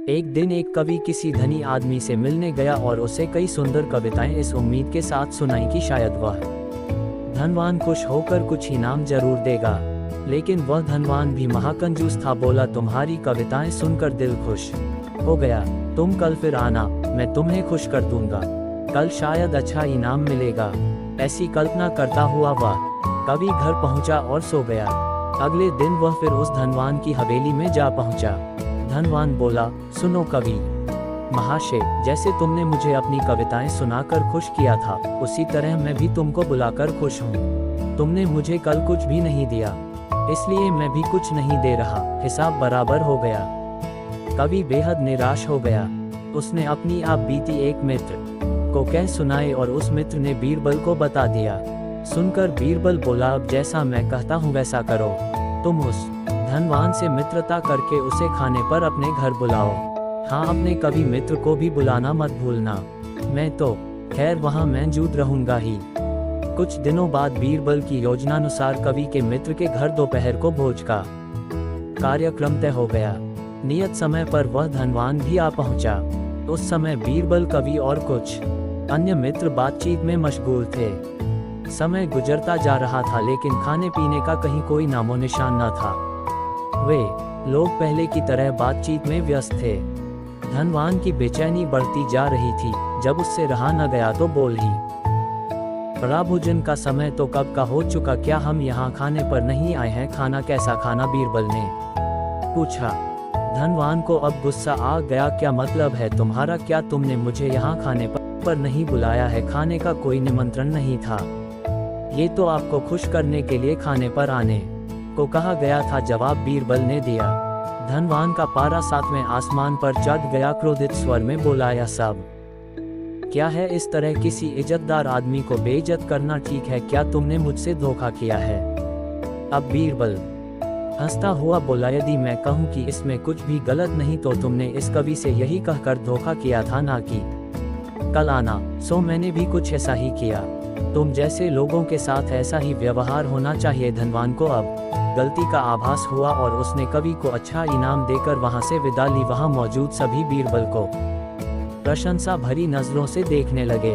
एक दिन एक कवि किसी धनी आदमी से मिलने गया और उसे कई सुंदर कविताएं इस उम्मीद के साथ सुनाई कि शायद वह धनवान खुश होकर कुछ इनाम जरूर देगा। लेकिन वह धनवान भी महाकंजूस था। बोला, तुम्हारी कविताएं सुनकर दिल खुश हो गया। तुम कल फिर आना, मैं तुम्हें खुश कर दूंगा। कल शायद अच्छा इनाम मिलेगा। ऐसी कल्पना करता हुआ वह कवि घर पहुंचा और सो गया। अगले दिन वह फिर उस धनवान की हवेली में जा पहुंचा। धनवान बोला, सुनो कवि महाशय, जैसे तुमने मुझे अपनी कविताएं सुनाकर खुश किया था, उसी तरह मैं भी तुमको बुलाकर खुश हूँ। तुमने मुझे कल कुछ भी नहीं दिया, इसलिए मैं भी कुछ नहीं दे रहा। हिसाब बराबर हो गया। कवि बेहद निराश हो गया। उसने अपनी आप बीती एक मित्र को कह सुनाए और उस मित्र ने बीरबल को बता दिया। सुनकर बीरबल बोला, अब जैसा मैं कहता हूँ वैसा करो। तुम उस धनवान से मित्रता करके उसे खाने पर अपने घर बुलाओ। हाँ, अपने कवि मित्र को भी बुलाना मत भूलना। मैं तो खैर वहाँ मौजूद रहूंगा ही। कुछ दिनों बाद बीरबल की योजनानुसार कवि के मित्र के घर दोपहर को भोज का कार्यक्रम तय हो गया। नियत समय पर वह धनवान भी आ पहुंचा। उस समय बीरबल, कवि और कुछ अन्य मित्र बातचीत में मशगूल थे। समय गुजरता जा रहा था, लेकिन खाने पीने का कहीं कोई नामो निशान न था। वे लोग पहले की तरह बातचीत में व्यस्त थे। धनवान की बेचैनी बढ़ती जा रही थी। जब उससे रहा न गया तो बोल ही बड़ा, भोजन का समय तो कब का हो चुका, क्या हम यहाँ खाने पर नहीं आए हैं? खाना कैसा खाना? बीरबल ने पूछा। धनवान को अब गुस्सा आ गया। क्या मतलब है तुम्हारा? क्या तुमने मुझे यहाँ खाने पर नहीं बुलाया है? खाने का कोई निमंत्रण नहीं था। ये तो आपको खुश करने के लिए खाने पर आने को कहा गया था, जवाब बीरबल ने दिया। धनवान का पारा सातवें आसमान पर चढ़ गया। क्रोधित स्वर में बोला, यह सब क्या है? इस तरह किसी इज्जतदार आदमी को बेइज्जत करना ठीक है? क्या तुमने मुझसे धोखा किया है? अब बीरबल हंसता हुआ बोला, यदि मैं कहूँ कि इसमें कुछ भी गलत नहीं तो तुमने इस कवि से यही कहकर धोखा किया था ना कि कल आना। सो मैंने भी कुछ ऐसा ही किया। तुम जैसे लोगों के साथ ऐसा ही व्यवहार होना चाहिए। धनवान को अब गलती का आभास हुआ और उसने कवि को अच्छा इनाम देकर वहां से विदा ली। वहां मौजूद सभी बीरबल को प्रशंसा भरी नजरों से देखने लगे।